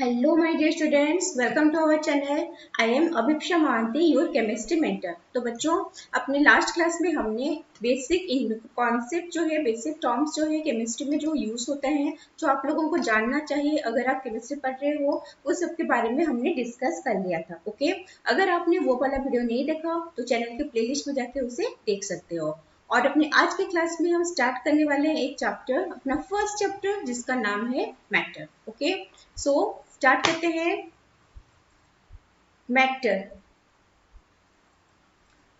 Hello, my dear students. Welcome to our channel. I am Abhipsha Mahanti, your chemistry mentor. तो बच्चों, अपने last class में हमने basic concept जो है, बेसिक टर्म्स जो है केमिस्ट्री में जो यूज होते हैं, जो आप लोगों को जानना चाहिए अगर आप केमिस्ट्री पढ़ रहे हो, वो सब के बारे में हमने डिस्कस कर लिया था. ओके, अगर आपने वो वाला वीडियो नहीं देखा तो चैनल के प्लेलिस्ट में जाके उसे देख सकते हो. और अपने आज के क्लास में हम स्टार्ट करने वाले हैं एक चैप्टर, अपना फर्स्ट चैप्टर जिसका नाम है मैटर. ओके, सो स्टार्ट करते हैं. मैटर,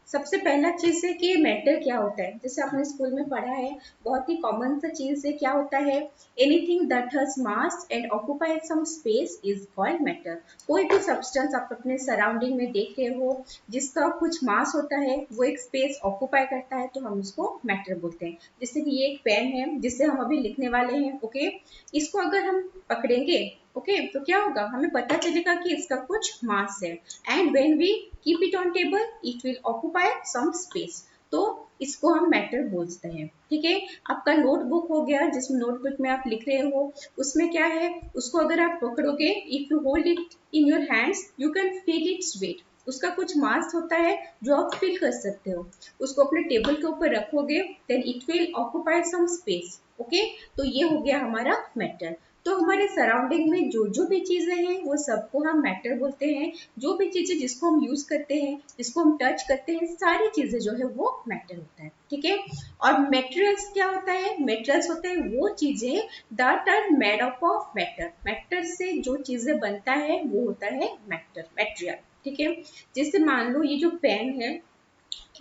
सबसे पहला चीज है कि मैटर क्या होता है. जैसे आपने स्कूल में पढ़ा है, बहुत ही कॉमन सा चीज है. क्या होता है? Anything that has mass and occupies some space is called matter. कोई भी सब्सटेंस आप अपने सराउंडिंग में देख रहे हो जिसका कुछ मास होता है, वो एक स्पेस ऑक्यूपाई करता है, तो हम उसको मैटर बोलते हैं. जैसे कि ये एक पेन है जिससे हम अभी लिखने वाले हैं. ओके, इसको अगर हम पकड़ेंगे, ओके, तो क्या होगा? हमें पता चलेगा कि इसका कुछ मास है. And when we keep it on table it will occupy some space, तो इसको हम मैटर बोलते हैं. ठीक है, आपका नोटबुक हो गया, जिसमें नोटबुक में आप लिख रहे हो, उसमें क्या है? उसको अगर आप पकड़ोगे, if you hold it in your hands you can feel its weight. उसका कुछ मास होता है जो आप फील कर सकते हो. उसको अपने टेबल के ऊपर रखोगे, then it will occupy some space. Okay, तो ये हो गया हमारा मैटर. तो हमारे सराउंडिंग में जो जो भी चीजें हैं वो सबको हम मैटर बोलते हैं. जो भी चीजें जिसको हम यूज करते हैं, जिसको हम टच करते हैं, सारी चीजें जो है वो मैटर होता है. ठीक है, और मेटेरियल्स क्या होता है? मेटेरियल्स होते हैं वो चीजें that are made up of matter. Matter से जो चीजें बनता है वो होता है मैटर, मटेरियल. ठीक है, जैसे मान लो ये जो पेन है,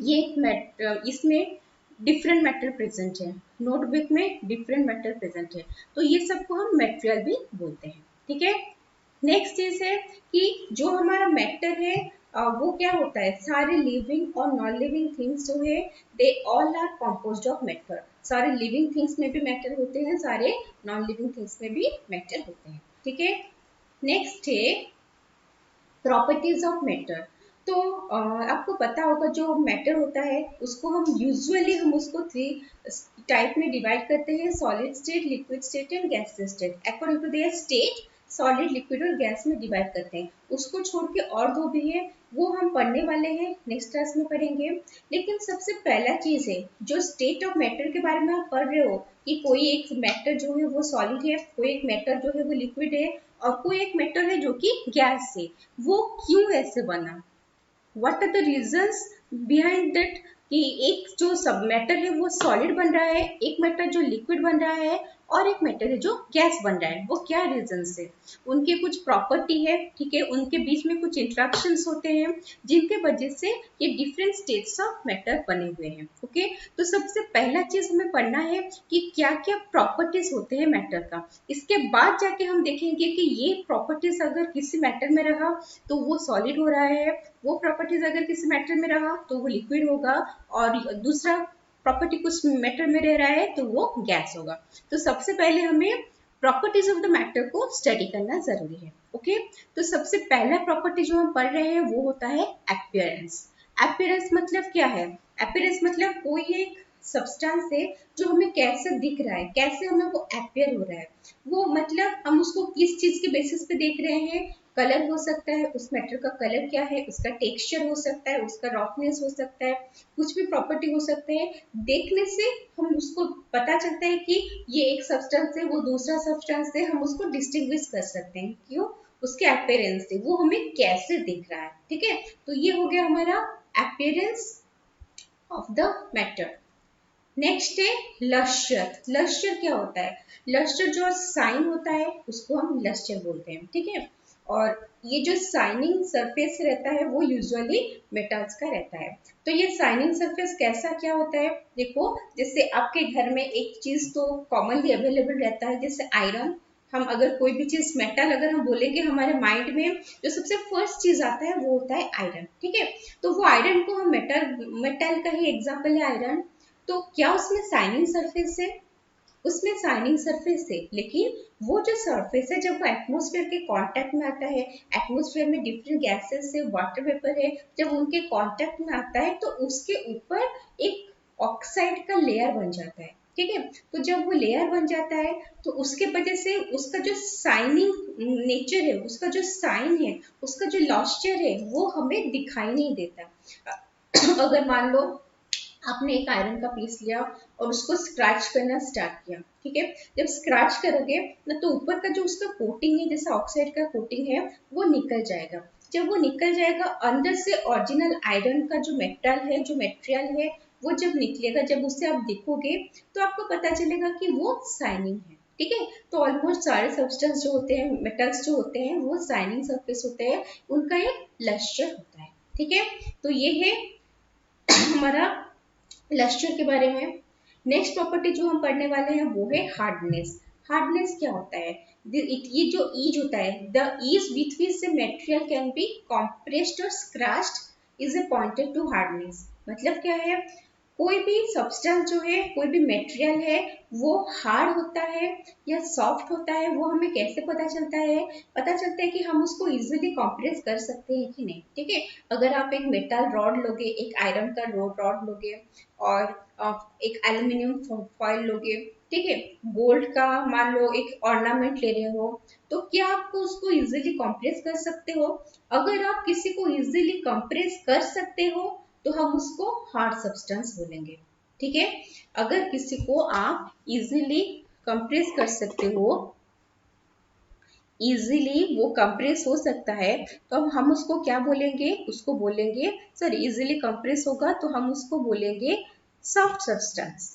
ये एक इसमें डिफरेंट मैटर प्रेजेंट है, नोटबुक में डिफरेंट मैटर प्रेजेंट है, तो ये सबको हम मटेरियल भी बोलते हैं. ठीक है, नेक्स्ट चीज है कि जो हमारा मैटर है वो क्या होता है? सारे लिविंग और नॉन लिविंग थिंग्स जो है, they all are composed of matter. सारे लिविंग थिंग्स में भी मैटर होते हैं, सारे नॉन लिविंग थिंग्स में भी मैटर होते हैं. ठीक है, नेक्स्ट है प्रॉपर्टीज ऑफ मैटर. तो आपको पता होगा जो मैटर होता है उसको हम उसको थ्री टाइप में डिवाइड करते हैं: solid state, liquid state and gaseous state. According to their state solid, liquid और गैस में डिवाइड करते हैं. उसको छोड़ के और दो भी है, वो हम पढ़ने वाले हैं, नेक्स्ट क्लास में पढ़ेंगे. लेकिन सबसे पहला चीज है जो स्टेट ऑफ मैटर के बारे में आप पढ़ रहे हो, कि कोई एक मैटर जो है वो सॉलिड है, कोई एक मैटर जो है वो लिक्विड है, और कोई एक मैटर है जो कि गैस है. वो क्यों ऐसे बना? What are the reasons behind that कि एक जो सब मैटर है वो सॉलिड बन रहा है, एक मैटर जो लिक्विड बन रहा है, और एक मैटर है जो गैस बन रहा है. वो क्या रीजन है? उनके कुछ प्रॉपर्टी है. ठीक है, उनके बीच में कुछ इंटरेक्शंस होते हैं जिनके वजह से ये डिफरेंट स्टेट्स ऑफ मैटर बने हुए हैं. ओके, तो सबसे पहला चीज हमें पढ़ना है कि क्या क्या प्रॉपर्टीज होते हैं मैटर का. इसके बाद जाके हम देखेंगे कि ये प्रॉपर्टीज अगर किसी मैटर में रहा तो वो सॉलिड हो रहा है, वो प्रॉपर्टीज अगर किसी मैटर में रहा तो वो लिक्विड होगा, और दूसरा प्रॉपर्टी कुछ मैटर में रह रहा है तो वो गैस होगा. तो सबसे पहले हमें प्रॉपर्टीज ऑफ द मैटर को स्टडी करना जरूरी है. ओके, तो सबसे पहला प्रॉपर्टी जो हम पढ़ रहे हैं वो होता है अपीयरेंस. अपीयरेंस मतलब क्या है? अपीयरेंस मतलब कोई एक सब्सटेंस है जो हमें कैसे दिख रहा है, कैसे हमें वो अपीयर हो रहा है. वो मतलब हम उसको किस चीज के बेसिस पे देख रहे हैं. कलर हो सकता है, उस मैटर का कलर क्या है, उसका टेक्सचर हो सकता है, उसका रफनेस हो सकता है, कुछ भी प्रॉपर्टी हो सकते हैं. देखने से हम उसको पता चलता है कि ये एक सब्सटेंस है, वो दूसरा सब्सटेंस है. हम उसको डिस्टिंग्विश कर सकते हैं. क्यों? उसके अपीयरेंस से, वो हमें कैसे दिख रहा है. ठीक है, तो ये हो गया हमारा appearance of the matter. Next है लस्टर. लस्टर क्या होता है? लस्टर जो साइन होता है उसको हम लस्टर बोलते हैं. ठीक है, और ये जो साइनिंग सरफेस रहता है वो यूजुअली मेटल्स का रहता है. तो ये साइनिंग सरफेस कैसा क्या होता है? देखो, जैसे आपके घर में एक चीज तो कॉमनली अवेलेबल रहता है, जैसे आयरन. हम अगर कोई भी चीज मेटल अगर हम बोलेंगे, हमारे माइंड में जो सबसे फर्स्ट चीज आता है वो होता है आयरन. ठीक है, तो वो आयरन को हम मेटल मेटल का ही एग्जाम्पल है आयरन. तो क्या उसमें साइनिंग सरफेस है? उसमें साइनिंग सरफेस है, लेकिन वो जो सरफेस है जब वो एटमॉस्फेयर के कांटेक्ट में आता है, एटमॉस्फेयर में डिफरेंट गैसेस है, वाटर वेपर है, जब उनके कांटेक्ट में आता है तो उसके ऊपर एक ऑक्साइड का लेयर बन जाता है. ठीक है। तो जब वो लेयर बन जाता है तो उसके वजह से उसका जो साइनिंग नेचर है, उसका जो साइन है, उसका जो लॉस्चर है वो हमें दिखाई नहीं देता। अगर मान लो आपने एक आयरन का पीस लिया और उसको स्क्रैच करना स्टार्ट किया, ठीक है। जब स्क्रैच करोगे ना तो ऊपर का जो उसका कोटिंग है, जैसे ऑक्साइड का कोटिंग है, वो निकल जाएगा। जब वो निकल जाएगा अंदर से ओरिजिनल आयरन का जो मेटल है, जो मटेरियल है, वो जब निकलेगा, जब उससे आप देखोगे तो आपको पता चलेगा कि वो शाइनिंग है, ठीक है। तो ऑलमोस्ट सारे सब्सटेंस जो होते हैं, मेटल्स जो होते हैं, वो शाइनिंग सरफेस होते हैं, उनका एक लस्टर होता है, ठीक है। तो ये है हमारा लस्टर के बारे में। नेक्स्ट प्रॉपर्टी जो हम पढ़ने वाले हैं वो है हार्डनेस। हार्डनेस क्या होता है? ये जो ईज होता है, the ease with which the material can be compressed और scratched is a pointed to hardness. मतलब क्या है? कोई भी सब्सटेंस जो है, कोई भी मटेरियल है, वो हार्ड होता है या सॉफ्ट होता है, वो हमें कैसे पता चलता है? पता चलता है कि हम उसको इजीली कंप्रेस कर सकते हैं कि नहीं, ठीक है। अगर आप एक मेटल रॉड लोगे, एक आयरन का रॉड लोगे और एक एल्यूमिनियम फॉइल लोगे, ठीक है, गोल्ड का मान लो एक ऑर्नामेंट ले रहे हो, तो क्या आपको उसको इजीली कंप्रेस कर सकते हो? अगर आप किसी को इजीली कंप्रेस कर सकते हो तो हम उसको हार्ड सब्सटेंस बोलेंगे, ठीक है। अगर किसी को आप इजीली कंप्रेस कर सकते हो, इजीली वो कंप्रेस हो सकता है, तो हम उसको क्या बोलेंगे? उसको बोलेंगे, सर इजीली कंप्रेस होगा तो हम उसको बोलेंगे सॉफ्ट सब्सटेंस,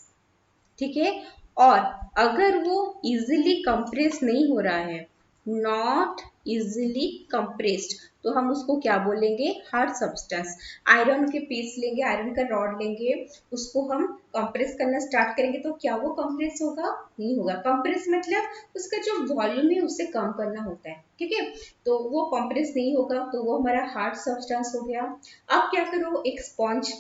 ठीक है। और अगर वो इजीली कंप्रेस नहीं हो रहा है, नॉट इजीली कंप्रेस्ड, तो हम उसको क्या बोलेंगे? Hard substance. आयरन के पीस लेंगे, आयरन का रॉड लेंगे, उसको हम कंप्रेस करना स्टार्ट करेंगे तो क्या वो कंप्रेस होगा? नहीं होगा। कंप्रेस मतलब उसका जो वॉल्यूम है उसे कम करना होता है, ठीक है। तो वो कंप्रेस नहीं होगा, तो वो हमारा हार्ड सब्सटेंस हो गया। अब क्या करो, एक स्पॉन्ज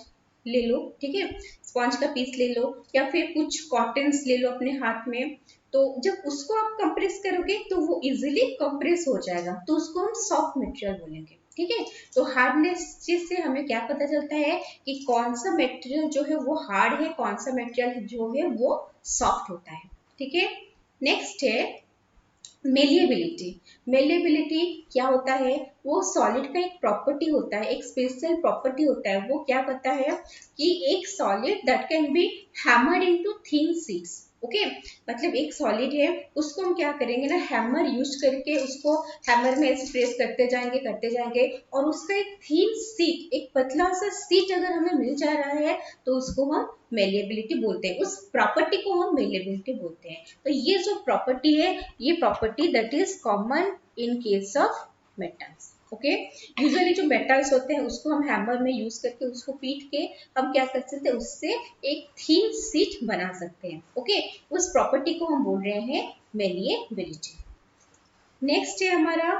ले लो, ठीक है, स्पॉन्ज का पीस ले लो या फिर कुछ कॉटन्स ले लो अपने हाथ में। तो जब उसको आप कंप्रेस करोगे तो वो इजीली कंप्रेस हो जाएगा, तो उसको हम सॉफ्ट मटेरियल बोलेंगे, ठीक है। तो हार्डनेस चीज से हमें क्या पता चलता है कि कौन सा मटेरियल जो है वो हार्ड है, कौन सा मटेरियल जो है वो सॉफ्ट होता है, ठीक है। नेक्स्ट है मेलिएबिलिटी। मेलिएबिलिटी क्या होता है? वो सॉलिड का एक प्रॉपर्टी होता है, एक स्पेशल प्रॉपर्टी होता है। वो क्या कहता है कि एक solid that can be hammered into thin sheets, okay. मतलब एक सॉलिड है, उसको हम क्या करेंगे ना, हैमर यूज करके उसको हैमर में ऐसे प्रेस करते जाएंगे और उसका एक थिन शीट, एक पतला सा शीट अगर हमें मिल जा रहा है तो उसको हम मेलिएबिलिटी बोलते हैं, उस प्रॉपर्टी को हम मेलिएबिलिटी बोलते हैं। तो ये जो प्रॉपर्टी है, ये property that is common in case of metals, okay. Usually जो मेटल्स होते हैं उसको हम हैमर में यूज करके उसको पीट के हम क्या कर सकते हैं, उससे एक थीन शीट बना सकते हैं, ओके। उस प्रॉपर्टी को हम बोल रहे हैं मेलिएबिलिटी। नेक्स्ट है हमारा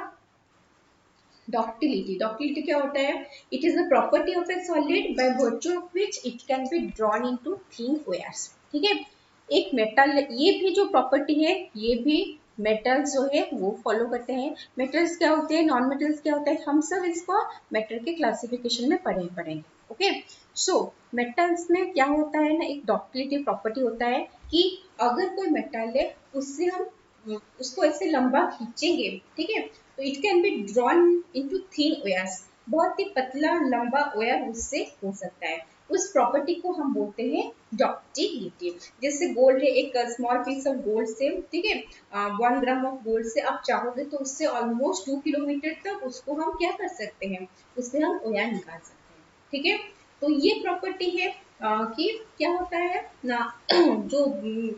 डक्टिलिटी। डक्टिलिटी क्या होता है? It is the property of a solid by virtue of which it can be drawn into thin wires, ठीक है। एक मेटल, ये भी जो प्रॉपर्टी है, ये भी मेटल्स जो है वो फॉलो करते हैं। मेटल्स क्या होते हैं, नॉन मेटल्स क्या होता है, हम सब इसको मेटल के क्लासिफिकेशन में पढ़ेंगे, ओके। सो मेटल्स में क्या होता है ना, एक डक्टिलिटी प्रॉपर्टी होता है कि अगर कोई मेटल है उससे हम उसको ऐसे लंबा खींचेंगे, ठीक है, तो it can be drawn into thin wires, बहुत ही पतला लंबा वेयर उससे हो सकता है। उस प्रॉपर्टी को हम बोलते हैं डक्टिलिटी। जैसे गोल्ड है, एक स्मॉल पीस ऑफ गोल्ड से, ठीक है, 1 ग्राम ऑफ गोल्ड से आप चाहोगे तो उससे ऑलमोस्ट 2 किलोमीटर तक उसको हम क्या कर सकते हैं, उससे हम वेयर निकाल सकते हैं, ठीक है। तो ये प्रॉपर्टी है कि क्या होता है ना, जो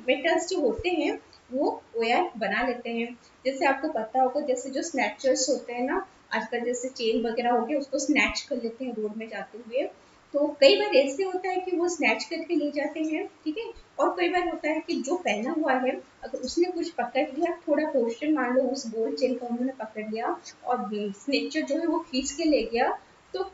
मेटल्स जो होते हैं वो वेयर बना लेते हैं। जैसे आपको पता होगा, जैसे जो स्नैचर्स होते हैं ना, आजकल जैसे चेन वगैरह हो गया, उसको स्नैच कर लेते हैं रोड में जाते हुए। तो कई बार ऐसे होता है कि वो स्नैच करके ले जाते हैं, ठीक है। और कई बार होता है कि जो पहना हुआ है, अगर उसने कुछ पकड़ लिया, थोड़ा पोर्शन मान लो उस गोल्ड चेन का उन्होंने पकड़ लिया और स्नेचर जो है वो खींच के ले गया, तो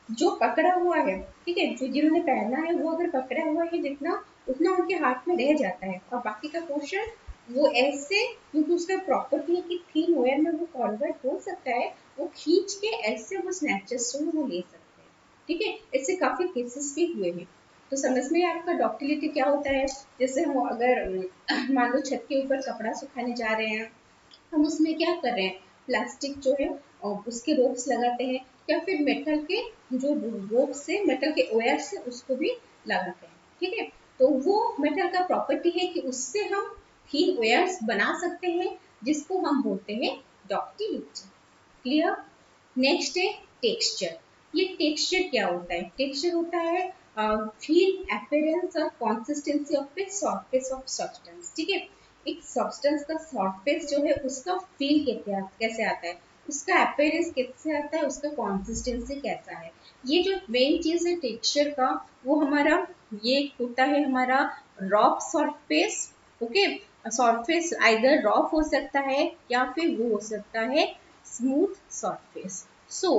जो पकड़ा हुआ है, ठीक है, जो जिन्होंने पहना है वो अगर पकड़ा हुआ है जितना, उतना उनके हाथ में रह जाता है और बाकी का पोर्शन वो ऐसे, क्योंकि उसका प्रॉपर्टी है कि थिन वेयर में वो कन्वर्ट हो सकता है, वो खींच के ऐसे वो स्नैचेस जो है वो ले सकते हैं, ठीक है। इससे काफी केसेस भी हुए हैं। तो समझ में आपका डक्टिलिटी क्या होता है। जैसे हम अगर मान लो छत के ऊपर कपड़ा सुखाने जा रहे हैं, हम उसमें क्या कर रहे हैं, प्लास्टिक जो है उसके रोप्स लगाते हैं, या फिर मेटल के जो रोप से, मेटल के वायर से उसको भी लगाते हैं। ठीक है, तो वो मेटल का प्रॉपर्टी है कि उससे हम थीन वायर्स बना सकते हैं, जिसको हम बोलते हैं डक्टिलिटी। क्लियर। नेक्स्ट है टेक्सचर। ये टेक्सचर क्या होता है, टेक्सचर होता है फील, अपीयरेंस और consistency of a surface of substance. ठीक है, एक सब्सटेंस का सरफेस जो है उसका फील कैसे आता है, उसका अपीयरेंस कैसे आता है, उसका कंसिस्टेंसी कैसा है। ये जो मेन चीज है टेक्सचर का, वो हमारा ये होता है हमारा rock surface. Okay, surface either rock हो सकता है या फिर वो हो सकता है स्मूथ सरफेस। सो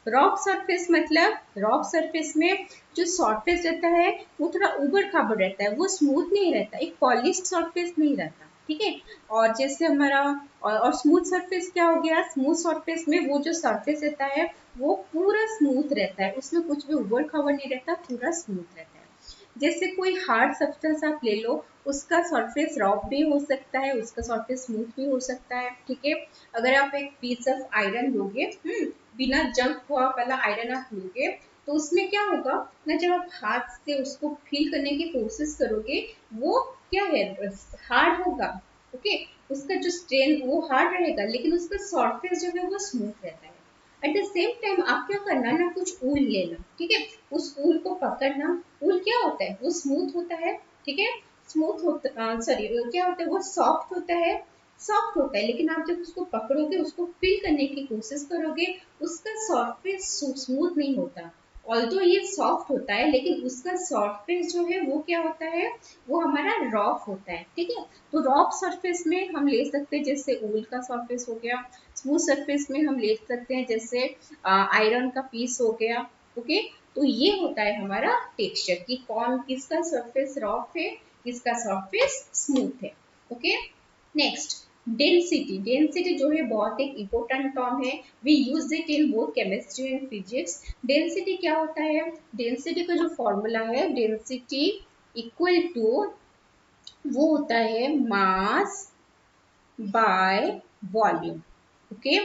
रॉक सरफेस मतलब, रॉक सरफेस में जो सरफेस रहता है वो थोड़ा उबड़ खाबड़ रहता है, वो स्मूथ नहीं रहता, एक पॉलिश्ड सरफेस नहीं रहता। ठीक है, और जैसे हमारा और स्मूथ सरफेस क्या हो गया, स्मूथ सरफेस में वो जो सरफेस रहता है वो पूरा स्मूथ रहता है, उसमें कुछ भी उबड़ खाबड़ नहीं रहता, पूरा स्मूथ रहता है। जैसे कोई हार्ड सब्सटेंस आप ले लो, उसका सरफेस रॉक भी हो सकता है, उसका सरफेस स्मूथ भी हो सकता है। ठीक है, अगर आप एक पीस ऑफ आयरन लोगे, बिना जंग हुआ वाला आयरन आप लोगे, तो उसमें क्या होगा ना, जब आप हाथ से उसको फील करने की कोशिश करोगे, वो क्या है, हार्ड होगा। ओके, उसका जो स्ट्रेन वो हार्ड रहेगा, लेकिन उसका सरफेस जो है वो स्मूथ रहता है। एट द सेम टाइम आप क्या करना ना, कुछ ऊल लेना। ठीक है, उस ऊल को पकड़ना। ऊल क्या होता है, वो स्मूथ होता है। ठीक है, स्मूथ होता, सॉरी क्या होता है, वो सॉफ्ट होता है, सॉफ्ट होता है, लेकिन आप जब उसको पकड़ोगे, उसको फील करने की कोशिश करोगे, उसका सरफेस स्मूथ नहीं होता। ऑल्दो ये सॉफ्ट होता है, लेकिन उसका सरफेस जो है वो क्या होता है, वो हमारा रॉफ होता है। ठीक है, तो रॉफ सरफेस में हम ले सकते हैं जैसे ऊल का सरफेस हो गया, स्मूथ सरफेस में हम ले सकते हैं जैसे आयरन का पीस हो गया। ओके, तो ये होता है हमारा टेक्सचर कि कौन किसका सरफेस रॉफ है, किसका सरफेस स्मूथ है। Okay, next density. डेंसिटी जो है बहुत एक इम्पोर्टेंट टर्म है, we use it in both chemistry and physics. Density क्या होता है, डेंसिटी का जो फॉर्मूला है, डेंसिटी इक्वल टू, वो होता है मास बाय वॉल्यूम। ओके,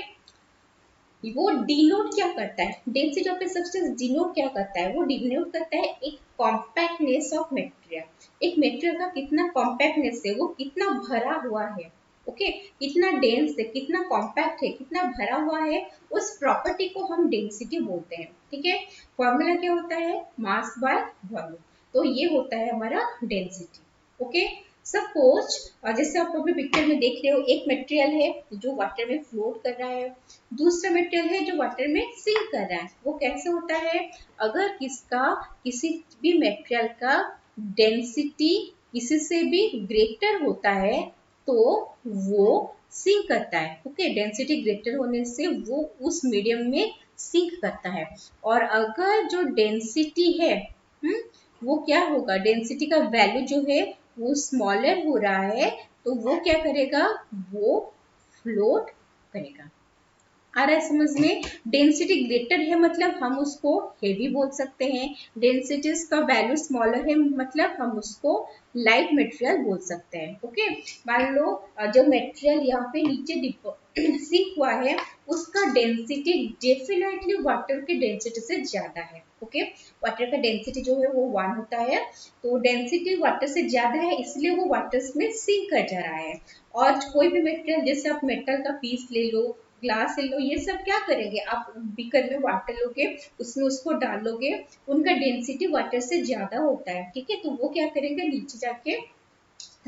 वो डिनोट क्या करता है, density of a substance denote क्या करता है, वो डिनोट करता है एक कॉम्पैक्टनेस ऑफ मटेरियल। एक मटेरियल का कितना कॉम्पैक्टनेस है, वो कितना भरा हुआ है। ओके, कितना डेंस है, कितना कॉम्पैक्ट है, कितना भरा हुआ है, उस प्रॉपर्टी को हम डेंसिटी बोलते हैं। ठीक है, फॉर्मूला क्या होता है, मास बाय वॉल्यूम। तो ये होता है हमारा डेंसिटी। ओके, सपोज जैसे आप अभी पिक्चर में देख रहे हो, एक मटेरियल है जो वाटर में फ्लोट कर रहा है, दूसरा मटेरियल है जो वाटर में सिंक कर रहा है। वो कैसे होता है, अगर किसी भी मटेरियल का डेंसिटी किसी से भी ग्रेटर होता है, तो वो सिंक करता है। ओके, डेंसिटी ग्रेटर होने से वो उस मीडियम में सिंक करता है। और अगर जो डेंसिटी है, वो क्या होगा, डेंसिटी का वैल्यू जो है वो स्मॉलर हो रहा है, तो वो क्या करेगा, वो फ्लोट करेगा। आ रहा है समझ में। डेंसिटी ग्रेटर है मतलब हम उसको हेवी बोल सकते हैं, डेंसिटी का वैल्यू स्मॉलर है मतलब हम उसको लाइट मटेरियल बोल सकते हैं। ओके, मान लो जो मटेरियल यहाँ पे नीचे सिंक हुआ है, उसका डेंसिटी डेफिनेटली वाटर के डेंसिटी से ज्यादा है। ओके, वाटर का डेंसिटी जो है वो 1 होता है, तो डेंसिटी वाटर से ज्यादा है, इसलिए वो वाटर में सिंक कर जा रहा है। और कोई भी मटेरियल, जैसे आप मेटल का पीस ले लो, ग्लास ले लो, ये सब क्या करेंगे, आप बीकर में वाटर लोगे, उसमें उसको डालोगे, उनका डेंसिटी वाटर से ज्यादा होता है। ठीक है, तो वो क्या करेंगे, नीचे जाके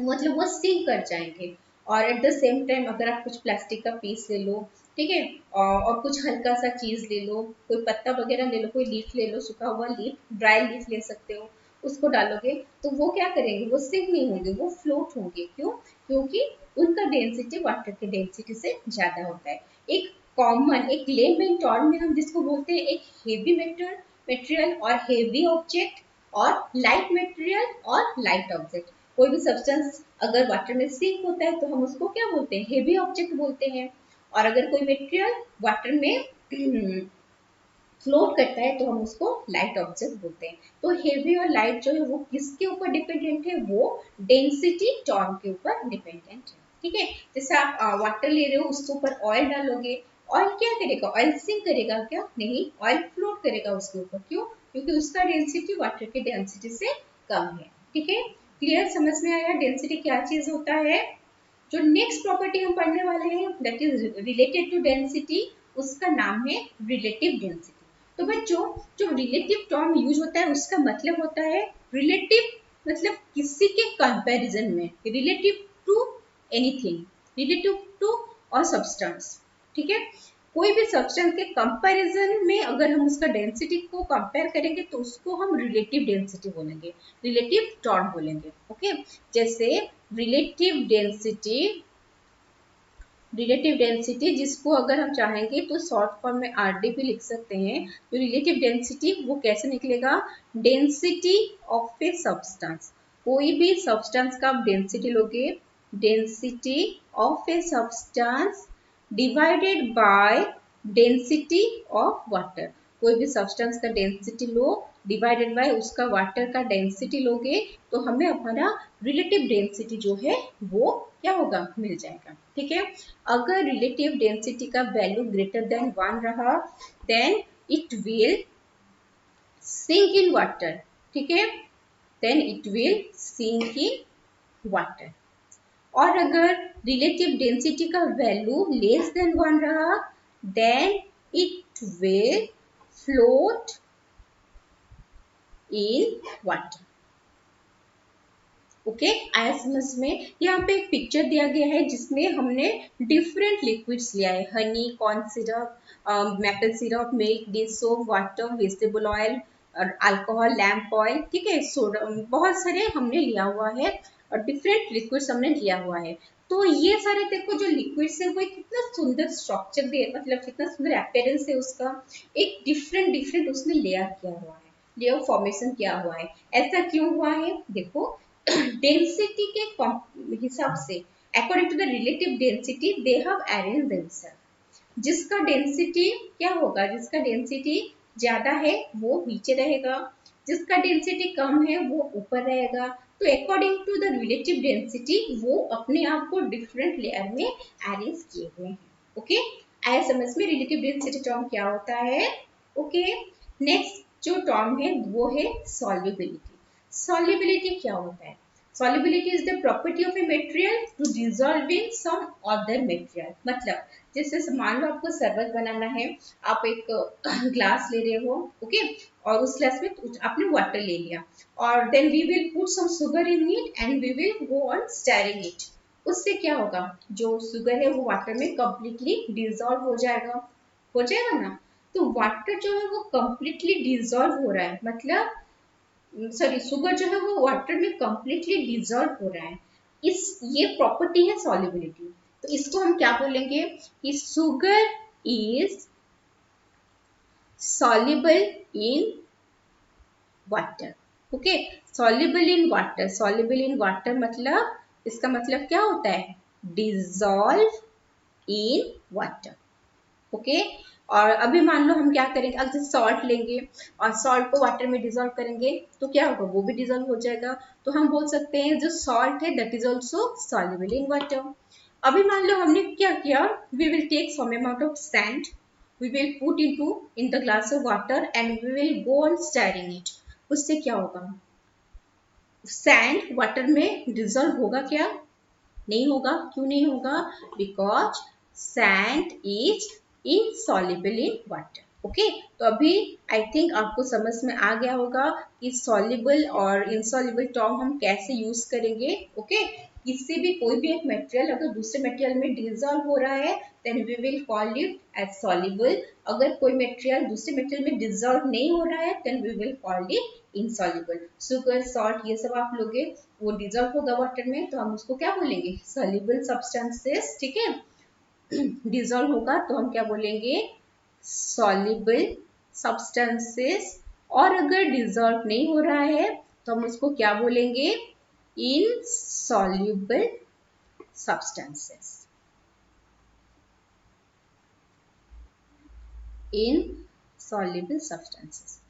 मतलब वो सिंक कर जाएंगे। और एट द सेम टाइम अगर आप कुछ प्लास्टिक का पीस ले लो, ठीक है, और कुछ हल्का सा चीज ले लो, कोई पत्ता वगैरह ले लो, कोई लीफ ले लो, सूखा हुआ लीफ, ड्राई लीफ ले सकते हो, उसको डालोगे, तो वो क्या करेंगे, वो सिंक नहीं होंगे, वो फ्लोट होंगे। क्यों, क्योंकि उनका डेंसिटी वाटर के डेंसिटी से ज्यादा होता है। एक कॉमन, एक लेमन टर्म में हम जिसको बोलते हैं, एक हेवी मटेरियल और हेवी ऑब्जेक्ट, और लाइट मटेरियल और लाइट ऑब्जेक्ट। कोई भी सब्सटेंस अगर वाटर में सिंक होता है तो हम उसको क्या बोलते हैं, हेवी ऑब्जेक्ट बोलते हैं। और अगर कोई मटेरियल वाटर में फ्लोट करता है तो हम उसको लाइट ऑब्जेक्ट बोलते हैं। तो हेवी और लाइट जो है वो किसके ऊपर डिपेंडेंट है, वो डेंसिटी टर्म के ऊपर डिपेंडेंट है। ठीक है, जैसे आप वाटर ले रहे हो, उसके ऊपर ऑयल डालोगे, ऑयल क्या करेगा, ऑयल सिंक करेगा क्या, नहीं, ऑयल फ्लोट करेगा उसके ऊपर। क्यों, क्योंकि उसका डेंसिटी वाटर की डेंसिटी से कम है। ठीक है, क्लियर, समझ में आया डेंसिटी क्या चीज होता है। जो नेक्स्ट प्रॉपर्टी हम पढ़ने वाले हैं that is related to density, उसका नाम है रिलेटिव डेंसिटी। तो बच्चों, जो रिलेटिव टर्म यूज होता है उसका मतलब होता है रिलेटिव, मतलब किसी के कंपैरिजन में, relative to anything, relative to और सब्सटेंस। ठीक है, कोई भी सब्सटेंस के कंपैरिजन में अगर हम उसका डेंसिटी को कंपेयर करेंगे तो उसको हम रिलेटिव डेंसिटी बोलेंगे, रिलेटिव टर्म बोलेंगे। ओके, जैसे रिलेटिव डेंसिटी जिसको अगर हम चाहेंगे तो शॉर्ट फॉर्म में आरडी भी लिख सकते हैं। तो रिलेटिव डेंसिटी वो कैसे निकलेगा, डेंसिटी ऑफ ए सब्सटेंस, कोई भी सब्सटेंस का आप डेंसिटी लोगे, density of a substance divided by density of water, कोई भी सब्सटेंस का डेंसिटी लो डिवाइडेड बाय उसका वाटर का डेंसिटी लोगे तो हमें हमारा रिलेटिव डेंसिटी जो है वो क्या होगा, मिल जाएगा। ठीक है, अगर रिलेटिव डेंसिटी का वैल्यू ग्रेटर देन 1 रहा then it will sink in water. ठीक है, then it will sink in water. और अगर रिलेटिव डेंसिटी का वैल्यू लेस देन 1 रहा then it will float in water. Okay, आया समझ में। यहाँ पे एक पिक्चर दिया गया है जिसमें हमने डिफरेंट लिक्विड्स लिया है, Honey, corn syrup, maple syrup, milk, dish soap, water, vegetable oil और अल्कोहल, लैम्प ऑयल। ठीक है, सोडा, बहुत सारे हमने लिया हुआ है और डिफरेंट लिक्विड्स हमने लिया हुआ है। तो ये सारे देखो जो लिक्विड्स है वो कितना सुंदर स्ट्रक्चर दे, मतलब कितना सुंदर अपीयरेंस है उसका, एक डिफरेंट डिफरेंट उसने लेयर किया हुआ है, लेयर फॉर्मेशन किया हुआ है। ऐसा क्यों हुआ है, देखो डेंसिटी के हिसाब से, according to the relative density they have arrange themselves. जिसका डेंसिटी क्या होगा, जिसका डेंसिटी ज्यादा है वो नीचे रहेगा, जिसका डेंसिटी कम है वो ऊपर रहेगा। तो according to the relative density वो अपने आप को डिफरेंट लेयर में अरेंज किए हुए हैं। ओके, आया समझ में रिलेटिव डेंसिटी टर्म क्या होता है। ओके, नेक्स्ट जो टर्म है वो है सॉल्युबिलिटी। सॉल्युबिलिटी क्या होता है, solubility is the property of a material to dissolve in some other material। मतलब जैसे मान लो आपको शरबत बनाना है, आप एक ग्लास ले रहे हो, ओके, और उस ग्लास में आपने वाटर ले लिया और then we will put some sugar in it and we will go on stirring it. उससे क्या होगा, जो शुगर है वो वाटर में कंप्लीटली डिजॉल्व हो जाएगा ना। तो वाटर जो है वो कंप्लीटली डिजॉल्व हो रहा है, मतलब सॉरी शुगर जो है वो वाटर में कंप्लीटली डिजॉल्व हो रहा है। इस ये प्रॉपर्टी है सॉल्युबिलिटी। तो इसको हम क्या बोलेंगे कि sugar is soluble in water। Okay, soluble in water, soluble in water मतलब इसका मतलब क्या होता है, dissolve in water। ओके, और अभी मान लो हम क्या करेंगे, अगर सॉल्ट लेंगे और सॉल्ट को वाटर में डिजोल्व करेंगे तो क्या होगा, वो भी डिजोल्व हो जाएगा। तो हम बोल सकते हैं जो सॉल्ट है that is also soluble in water. अभी मान लो हमने क्या किया, we will take some amount of sand, we will put into in the glass of water and we will go on stirring it। उससे क्या होगा, सैंड वाटर में डिजोल्व होगा क्या, नहीं होगा। क्यों नहीं होगा, because sand is insoluble in water। Okay, तो अभी आई थिंक आपको समझ में आ गया होगा कि soluble और insoluble टर्म हम कैसे यूज करेंगे। ओके, किसी भी कोई भी एक मटेरियल अगर दूसरे मटेरियल में डिजोल्व हो रहा है then we will call it as soluble। अगर कोई मटेरियल दूसरे मटेरियल में डिजोल्व नहीं हो रहा है then we will call it insoluble। Sugar, salt ये सब आप लोगे वो डिजोल्व होगा वाटर में तो हम उसको क्या बोलेंगे, soluble substances। ठीक है, डिजोल्व होगा तो हम क्या बोलेंगे, सॉल्युबल सब्सटेंसेस। और अगर डिजोल्व नहीं हो रहा है तो हम उसको क्या बोलेंगे, इनसॉल्युबल सब्सटेंसेस। इन soluble substances.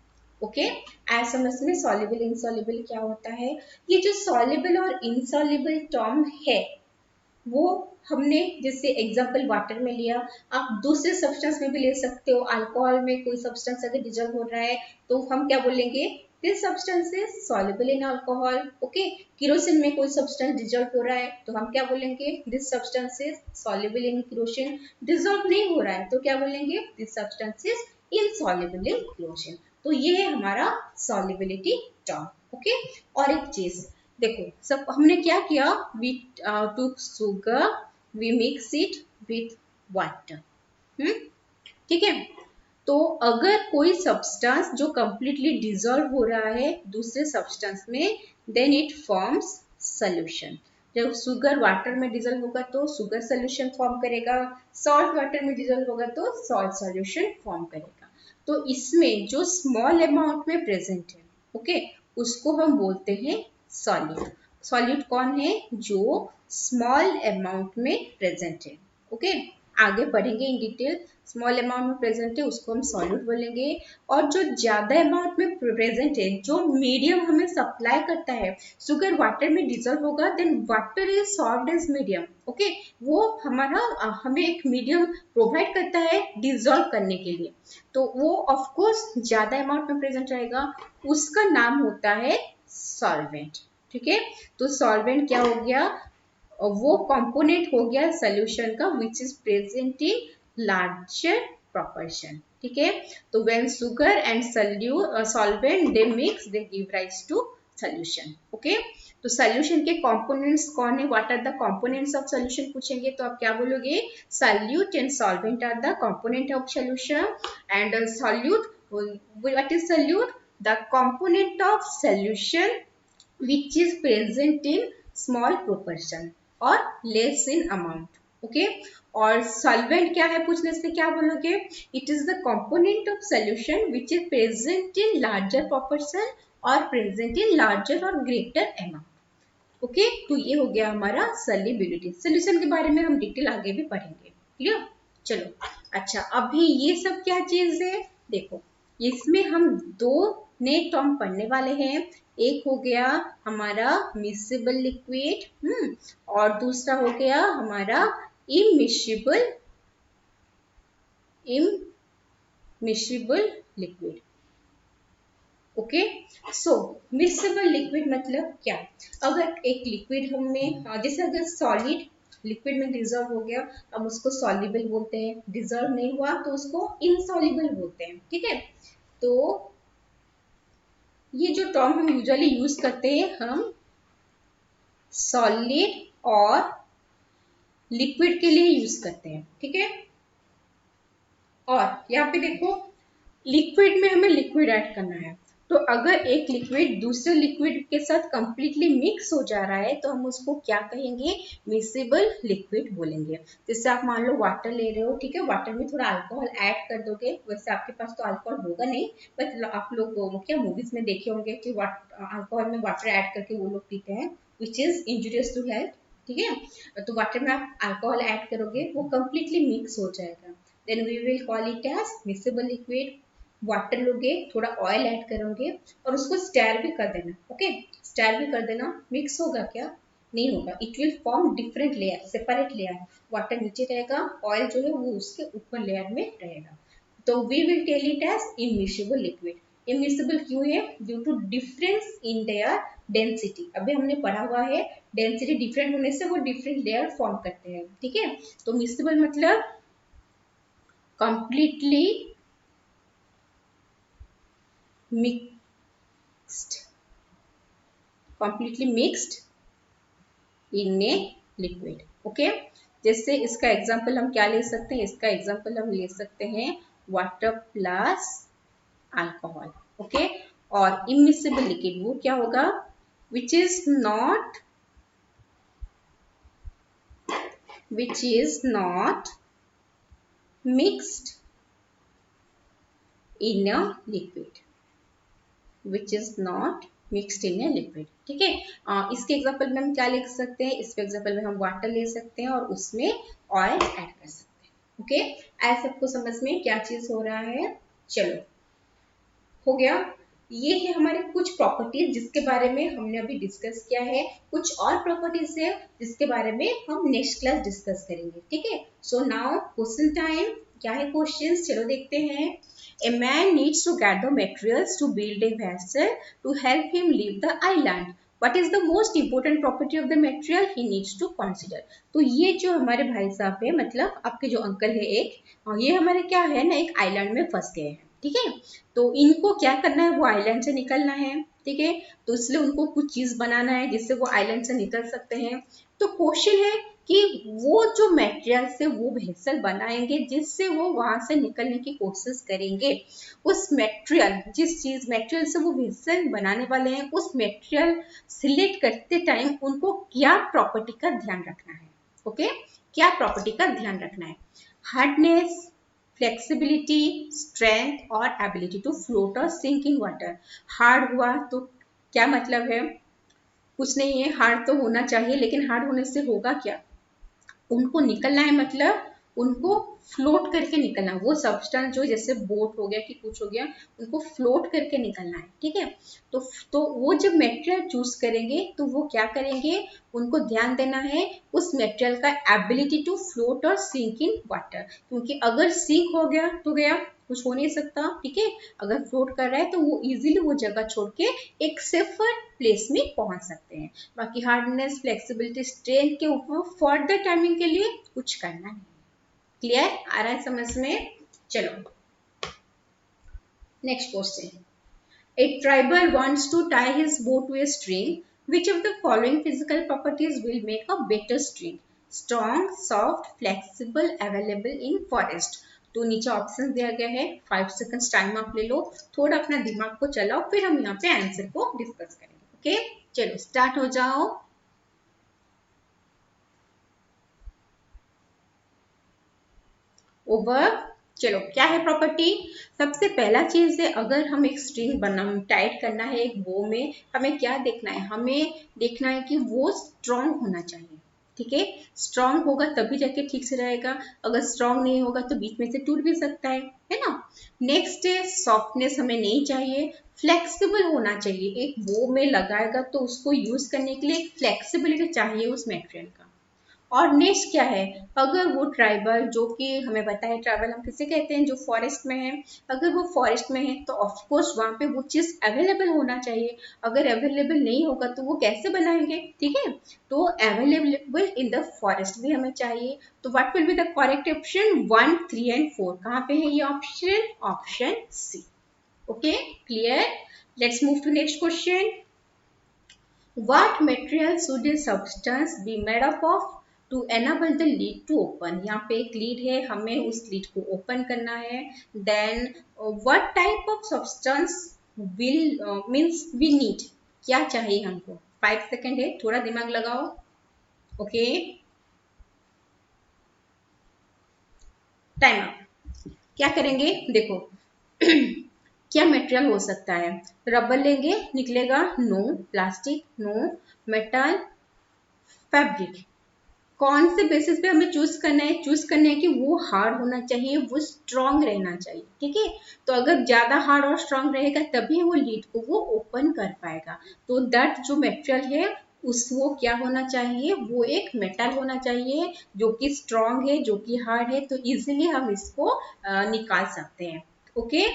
ओके, आज समझते हैं soluble insoluble क्या होता है। ये जो soluble और insoluble टर्म है वो हमने जैसे एग्जाम्पल वाटर में लिया, आप दूसरे सब्सटेंस में भी ले सकते हो। अल्कोहल में कोई सब्सटेंस अगर डिजॉल्व हो रहा है तो हम क्या बोलेंगे, this substance is soluble in alcohol. Okay, kerosene में कोई सब्सटेंस डिजॉल्व हो रहा है तो हम क्या बोलेंगे, this substance is soluble in kerosene. Dissolve नहीं हो रहा है तो क्या बोलेंगे, this substance is insoluble in kerosene. तो ये है हमारा सॉल्युबिलिटी टर्म। ओके, और एक चीज देखो, सब हमने क्या किया, we took sugar, we mix it with water. ठीक है, तो अगर कोई सब्सटेंस जो कंप्लीटली डिजॉल्व हो रहा है दूसरे सब्सटेंस में, देन इट फॉर्म्स सॉल्यूशन। जब शुगर वाटर में डिजॉल्व होगा तो शुगर सॉल्यूशन फॉर्म करेगा, सॉल्ट वाटर में डिजॉल्व होगा तो सॉल्ट सॉल्यूशन फॉर्म करेगा। तो इसमें जो स्मॉल अमाउंट में प्रेजेंट है, ओके, उसको हम बोलते हैं सॉल्यूट। सॉल्यूट कौन है, जो स्मॉल अमाउंट में प्रेजेंट है। ओके, आगे बढ़ेंगे इन डिटेल। स्मॉल अमाउंट में प्रेजेंट है उसको हम सॉल्यूट बोलेंगे, और जो ज्यादा अमाउंट में प्रेजेंट है, जो मीडियम हमें सप्लाई करता है, शुगर वाटर में डिजॉल्व होगा, then water is solved as medium. Okay, वो हमारा हमें एक मीडियम प्रोवाइड करता है डिजॉल्व करने के लिए, तो वो ऑफ कोर्स ज्यादा अमाउंट में प्रेजेंट रहेगा, उसका नाम होता है सॉल्वेंट। ठीक है, तो सॉल्वेंट क्या हो गया, वो कंपोनेंट हो गया सॉल्यूशन का which is present in larger proportion. ठीक है, तो when sugar and solvent they mix they give rise to solution. Okay, तो सॉल्यूशन के कंपोनेंट्स कौन है, what are the components of solution पूछेंगे तो आप क्या बोलोगे, solute and solvent are the component of solution, and solute, what is solute, the component of solution which is present in small proportion और less in amount. Okay, और solvent क्या है पूछने से क्या बोलोगे, it is the component of solution which is present in larger proportion और present in larger और ग्रेटर अमाउंट। ओके, तो ये हो गया हमारा सॉल्युबिलिटी। सॉल्यूशन के बारे में हम डिटेल आगे भी पढ़ेंगे। क्लियर, चलो। अच्छा, अभी ये सब क्या चीज है, देखो इसमें हम दो नए टर्म पढ़ने वाले हैं। एक हो गया हमारा मिक्सेबल लिक्विड, और दूसरा हो गया हमारा इमिशिबल लिक्विड। ओके, सो मिक्सेबल लिक्विड मतलब क्या, अगर एक लिक्विड हमें जैसे अगर सॉलिड लिक्विड में डिजॉल्व हो गया, हम उसको सॉल्युबल बोलते हैं, डिजॉल्व नहीं हुआ तो उसको इनसॉल्युबल बोलते हैं। ठीक है, तो ये जो टर्म हम यूजुअली यूज करते हैं, हम सॉलिड और लिक्विड के लिए यूज करते हैं। ठीक है, और यहाँ पे देखो लिक्विड में हमें लिक्विड ऐड करना है, तो अगर एक लिक्विड दूसरे लिक्विड के साथ कंप्लीटली मिक्स हो जा रहा है तो हम उसको क्या कहेंगे, मिक्सेबल लिक्विड बोलेंगे। जैसे आप मान लो वाटर ले रहे हो, ठीक है, वाटर में थोड़ा अल्कोहल ऐड कर दोगे, वैसे आपके पास तो अल्कोहल होगा नहीं, बट आप लोग क्या मूवीज में देखे होंगे कि अल्कोहल में वाटर ऐड करके वो लोग पीते हैं, which is injurious to health. ठीक है, तो वाटर में आप अल्कोहल ऐड करोगे, वो कंप्लीटली मिक्स हो जाएगा, then we will call it as mixable liquid. Water लोगे, थोड़ा ऑयल ऐड करोगे और उसको स्टर भी कर देना। ओके, स्टर भी कर देना, मिक्स होगा क्या, नहीं होगा, it will form different layer, separate layer. Water नीचे रहेगा, ऑयल जो है वो उसके ऊपर लेयर में रहेगा, तो we will tell it as immiscible liquid. Immiscible क्यों है, due to difference in their density. अभी हमने पढ़ा हुआ है डेंसिटी डिफरेंट होने से वो डिफरेंट लेयर फॉर्म करते हैं। ठीक है, तो मिक्सिबल मतलब completely mixed in a liquid. Okay, जैसे इसका एग्जांपल हम क्या ले सकते हैं, इसका एग्जांपल हम ले सकते हैं वाटर प्लस अल्कोहल। ओके, और इमिसिबल लिक्विड वो क्या होगा, which is not mixed in a liquid, which is not mixed in a liquid. ठीक है, इसके एग्जांपल में हम क्या लिख सकते हैं, इसके एग्जांपल में हम वाटर ले सकते हैं और उसमें ऑयल ऐड कर सकते हैं। ओके, ऐसा सबको समझ में क्या चीज हो रहा है। चलो, हो गया। ये है हमारे कुछ प्रॉपर्टीज जिसके बारे में हमने अभी डिस्कस किया है। कुछ और प्रॉपर्टीज है जिसके बारे में हम नेक्स्ट क्लास डिस्कस करेंगे, ठीक है। So now question time. क्या है क्वेश्चंस, चलो देखते हैं। A man needs to gather materials to build a vessel to help him leave the island. What is the most important property of the material he needs to consider? तो ये जो हमारे भाई साहब है, मतलब आपके जो अंकल है एक, ये हमारे क्या है ना, एक आइलैंड में फंस गए हैं, ठीक है। तो इनको क्या करना है, वो आइलैंड से निकलना है, ठीक है। तो इसलिए उनको कुछ चीज बनाना है जिससे वो आइलैंड से निकल सकते हैं। तो क्वेश्चन है कि वो जो मटेरियल से वो वेसल बनाएंगे जिससे वो वहां से निकलने की कोशिश करेंगे, उस मटेरियल, जिस चीज मटेरियल से वो वेसल बनाने वाले हैं, उस मटेरियल सिलेक्ट करते टाइम उनको क्या प्रॉपर्टी का ध्यान रखना है। ओके, क्या प्रॉपर्टी का ध्यान रखना है? हार्डनेस, फ्लेक्सिबिलिटी, स्ट्रेंथ और एबिलिटी टू फ्लोट और सिंक इन वाटर। हार्ड हुआ तो क्या मतलब है, कुछ नहीं है, हार्ड तो होना चाहिए, लेकिन हार्ड होने से होगा क्या, उनको निकलना है, मतलब उनको फ्लोट करके निकलना, वो सब्सटेंस जो जैसे बोट हो गया कि कुछ हो गया, उनको फ्लोट करके निकलना है, ठीक है। तो वो जब मटेरियल चूज करेंगे तो वो क्या करेंगे, उनको ध्यान देना है उस मटेरियल का एबिलिटी टू फ्लोट और सिंक इन वाटर, क्योंकि अगर सिंक हो गया तो गया, कुछ हो नहीं सकता, ठीक है। अगर फ्लोट कर रहा है तो वो इजीली वो जगह छोड़ के एक सेफर प्लेस में पहुंच सकते हैं। बाकी हार्डनेस, फ्लेक्सिबिलिटी, स्ट्रेंथ के ऊपर फर्दर टाइमिंग के लिए कुछ करना नहीं। क्लियर, आ रहा है समझ में? चलो next question. A tribal wants to tie his boat to a string. Which of the following physical properties will make a better string? Strong, soft, flexible, available in forest. तो नीचे ऑप्शन दिया गया है, 5 सेकंड्स टाइम आप ले लो, थोड़ा अपना दिमाग को चलाओ, फिर हम यहाँ पे आंसर को डिस्कस करेंगे। ओके, चलो स्टार्ट हो जाओ। ओवर। चलो, क्या है प्रॉपर्टी? सबसे पहला चीज है, अगर हम एक स्ट्रिंग बना टाइट करना है एक बो में, हमें क्या देखना है, हमें देखना है कि वो स्ट्रांग होना चाहिए, ठीक है। स्ट्रांग होगा तभी जाके ठीक से रहेगा, अगर स्ट्रांग नहीं होगा तो बीच में से टूट भी सकता है ना। नेक्स्ट है, सॉफ्टनेस हमें नहीं चाहिए, फ्लेक्सिबल होना चाहिए, एक बो में लगाएगा तो उसको यूज करने के लिए फ्लेक्सिबिलिटी चाहिए उस मटेरियल का। और नेक्स्ट क्या है, अगर वो ट्राइबल, जो कि हमें पता है ट्राइबल हम किसे कहते हैं, जो फॉरेस्ट में है, अगर वो फॉरेस्ट में है तो ऑफकोर्स वहां पे वो चीज अवेलेबल होना चाहिए। अगर अवेलेबल नहीं होगा तो वो कैसे बनाएंगे, ठीक है। तो अवेलेबल इन द फॉरेस्ट भी हमें चाहिए। तो what will be the correct option? 1, 3 and 4 कहाँ पे है ये option? Option C. Okay, clear. Let's move to next question. What material should a substance be made up of to enable the lid to open? यहाँ पे एक lead है, हमें उस लीड को ओपन करना है। Then what type of substance will means we need? क्या चाहिए हमको? 5 सेकेंड है, थोड़ा दिमाग लगाओ। Okay, time up. क्या करेंगे देखो, क्या मटेरियल हो सकता है? रबर लेंगे, निकलेगा? No. Plastic? No. Metal? Fabric? कौन से बेसिस पे हमें चूज करना है? चूज करना है कि वो हार्ड होना चाहिए, वो स्ट्रांग रहना चाहिए, ठीक है। तो अगर ज्यादा हार्ड और स्ट्रांग रहेगा तभी वो लीड को वो ओपन कर पाएगा। तो दैट जो मटेरियल है उस वो क्या होना चाहिए, वो एक मेटल होना चाहिए जो कि स्ट्रांग है, जो कि हार्ड है, तो इजीली हम इसको निकाल सकते हैं। ओके,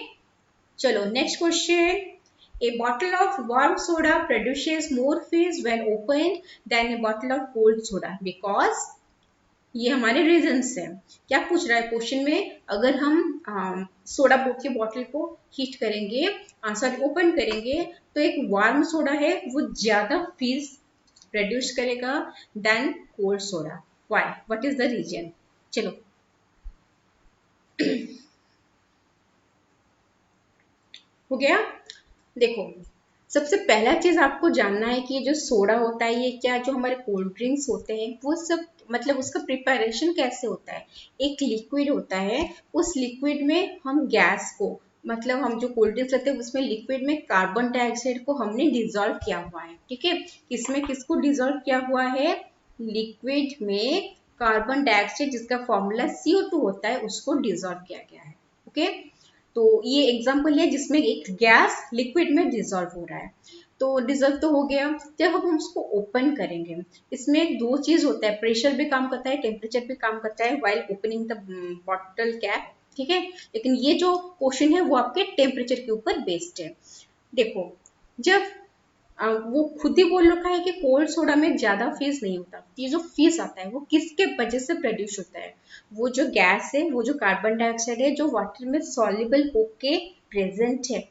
चलो next question. A bottle of warm soda produces more fizz when opened than a bottle of cold soda because ये हमारे रीजंस है। क्या पूछ रहा है क्वेश्चन में? अगर हम सोडा की बॉटल को हीट करेंगे, सॉरी ओपन करेंगे, तो एक वार्म सोडा है वो ज्यादा फीज प्रोड्यूस करेगा then cold soda. Why? What is the reason? चलो हो गया। देखो, सबसे पहला चीज आपको जानना है कि जो सोडा होता है, ये क्या, जो हमारे कोल्ड ड्रिंक्स होते हैं वो सब, मतलब उसका प्रिपरेशन कैसे होता है? एक लिक्विड होता है, उस लिक्विड में हम गैस को, मतलब हम जो कोल्ड ड्रिंक्स लेते हैं उसमें लिक्विड में कार्बन डाइऑक्साइड को हमने डिजोल्व किया हुआ है, ठीक है। किसमें किसको डिजोल्व किया हुआ है? लिक्विड में कार्बन डाइऑक्साइड जिसका फॉर्मूला CO2 होता है उसको डिजोल्व किया गया है। ओके, तो ये एग्जांपल है जिसमें एक गैस लिक्विड में डिसॉल्व हो रहा है। तो डिसॉल्व तो हो गया, जब हम उसको ओपन करेंगे, इसमें दो चीज होता है, प्रेशर भी काम करता है, टेम्परेचर भी काम करता है while opening the bottle cap, ठीक है। लेकिन ये जो क्वेश्चन है वो आपके टेम्परेचर के ऊपर बेस्ड है। देखो, जब वो खुद ही बोल रखा है कि कोल्ड सोडा में ज्यादा फीस नहीं होता। ये जो फीस आता है वो किसके वजह से प्रोड्यूस होता है? वो जो गैस है, वो जो कार्बन डाइऑक्साइड है, जो वाटर में सॉल्युबल होके प्रेजेंट है,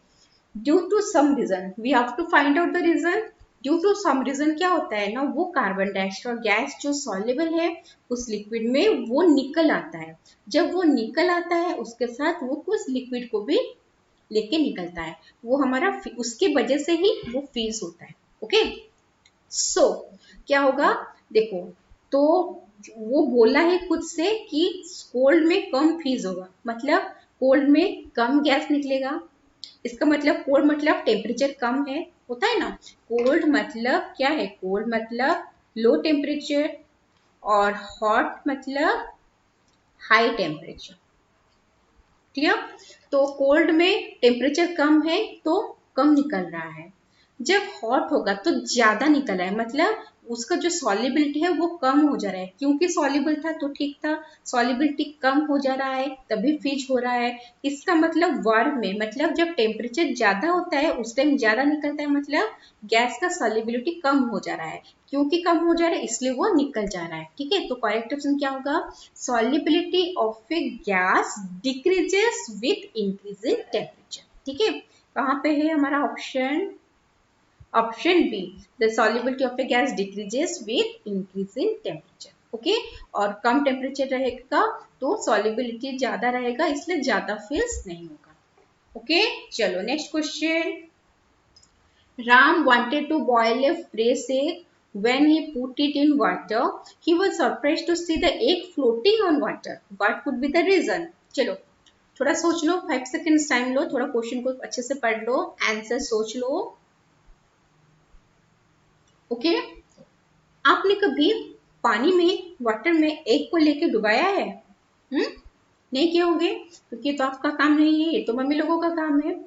due to some reason, we have to find out the reason. Due to some reason क्या होता है ना, वो कार्बन डाइऑक्साइड और गैस जो सॉल्युबल है उस लिक्विड में वो निकल आता है। जब वो निकल आता है उसके साथ वो कुछ लिक्विड को भी लेके निकलता है, वो हमारा उसके वजह से ही वो फीस होता है। ओके, सो क्या होगा, देखो, तो वो बोला है खुद से कि कोल्ड में कम फीस होगा, मतलब कोल्ड में कम गैस निकलेगा। इसका मतलब कोल्ड मतलब टेम्परेचर कम है, होता है ना। कोल्ड मतलब क्या है, कोल्ड मतलब लो टेम्परेचर, और हॉट मतलब हाई टेम्परेचर, ठीक है। तो कोल्ड में टेम्परेचर कम है तो कम निकल रहा है, जब हॉट होगा तो ज्यादा निकल रहा है, मतलब उसका जो सॉल्युबिलिटी है वो कम हो जा रहा है। क्योंकि सॉल्युबल था तो ठीक था, सॉल्युबिलिटी कम हो जा रहा है तभी फ्रीज हो रहा है। इसका मतलब वार्म में, मतलब जब टेम्परेचर ज्यादा होता है उस टाइम ज्यादा निकलता है, मतलब गैस का सॉल्युबिलिटी कम हो जा रहा है। क्योंकि कम हो जा रहा है इसलिए वो निकल जा रहा है, ठीक है। तो करेक्ट ऑप्शन क्या होगा, solubility of a gas decreases with increase in temperature, ठीक है। कहाँ पे है हमारा option, option B, the solubility of a gas decreases with increase in temperature, okay. और कम टेम्परेचर रहेगा तो solubility ज्यादा रहेगा, इसलिए ज्यादा फील्स नहीं होगा। ओके, चलो next question. Ram wanted to boil a fresh egg. When he put it in water, he was surprised to see the egg floating on water. What could be the reason? चलो थोड़ा सोच लो, 5 seconds time लो, थोड़ा question को अच्छे से पढ़ लो, answer सोच लो। Okay, आपने कभी पानी में, वाटर में एग को लेके डुबाया है? नहीं किए होंगे, क्योंकि ये तो आपका काम नहीं है, ये तो मम्मी लोगों का काम है।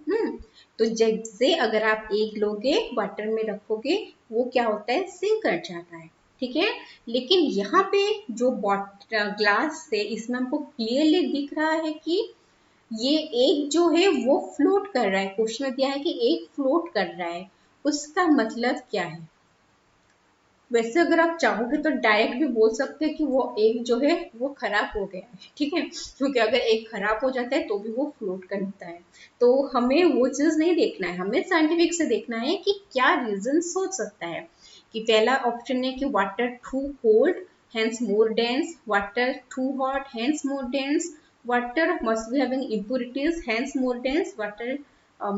तो जैसे अगर आप एग लोगे वाटर में रखोगे, वो क्या होता है, सिंक कर जाता है, ठीक है। लेकिन यहाँ पे जो ग्लास से, इसमें हमको क्लियरली दिख रहा है कि ये एग जो है वो फ्लोट कर रहा है। क्वेश्चन में दिया है कि एग फ्लोट कर रहा है, उसका मतलब क्या है? वैसे अगर आप चाहोगे तो डायरेक्ट भी बोल सकते हैं कि वो एग जो है वो खराब हो गया है, ठीक है। क्योंकि अगर एग खराब हो जाता है तो भी वो फ्लोट करता है। तो हमें वो चीज नहीं देखना है, हमें साइंटिफिक से देखना है कि क्या रीजन सोच सकता है। कि पहला ऑप्शन है कि water too cold hence more dense, water too hot hence more dense, water must be having impurities hence more dense, water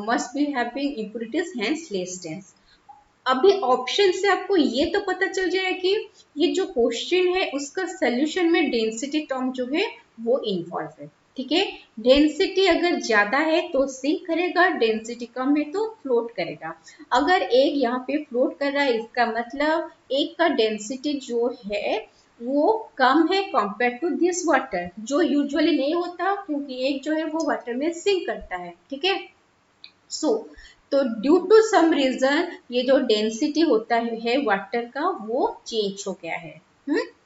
must be having impurities hence less dense। अभी ऑप्शन से आपको ये तो पता चल जाए कि ये जो क्वेश्चन है उसका सोल्यूशन में डेंसिटी टर्म जो है वो इन्वॉल्व है, ठीक है। डेंसिटी अगर ज्यादा है तो सिंक करेगा, डेंसिटी कम है तो फ्लोट करेगा। अगर एक यहाँ पे फ्लोट कर रहा है, इसका मतलब एक का डेंसिटी जो है वो कम है कंपेयर टू दिस वाटर, जो यूजुअली नहीं होता, क्योंकि एक जो है वो वाटर में सिंक करता है, ठीक है। सो तो ड्यू टू सम रीजन ये जो डेंसिटी होता है वाटर का वो चेंज हो गया है,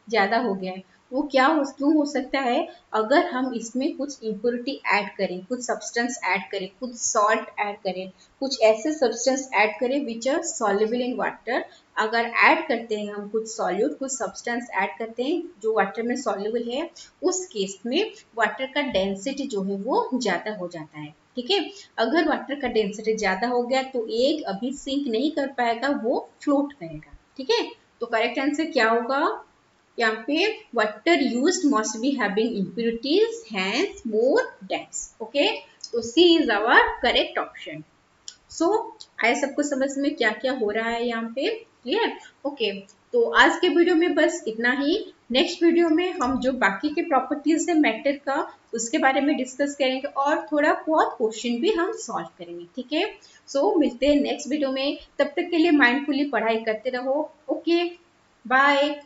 ज्यादा हो गया है। वो क्या हो, क्यों हो सकता है? अगर हम इसमें कुछ इम्प्योरिटी ऐड करें, कुछ सब्सटेंस ऐड करें, कुछ सॉल्ट ऐड करें, कुछ ऐसे सब्सटेंस ऐड करें which are soluble in water. अगर ऐड करते हैं हम कुछ सॉल्यूट, कुछ सब्सटेंस ऐड करते हैं जो वाटर में सॉल्युबल है, उस केस में वाटर का डेंसिटी जो है वो ज्यादा हो जाता है, ठीक है। अगर वाटर का डेंसिटी ज्यादा हो गया तो एक अभी सिंक नहीं कर पाएगा, वो फ्लोट करेगा, ठीक है। तो करेक्ट आंसर क्या होगा यहाँ पे, water used must be having impurities hence more dense, okay. तो सी इज आवर करेक्ट ऑप्शन। सो आए सबको समझ में क्या क्या हो रहा है यहाँ पे, क्लियर? ओके, तो आज के वीडियो में बस इतना ही। नेक्स्ट वीडियो में हम जो बाकी के प्रॉपर्टीज है मैटर का उसके बारे में डिस्कस करेंगे, और थोड़ा बहुत क्वेश्चन भी हम सॉल्व करेंगे, ठीक है। सो मिलते हैं नेक्स्ट वीडियो में, तब तक के लिए माइंडफुली पढ़ाई करते रहो। Okay, bye.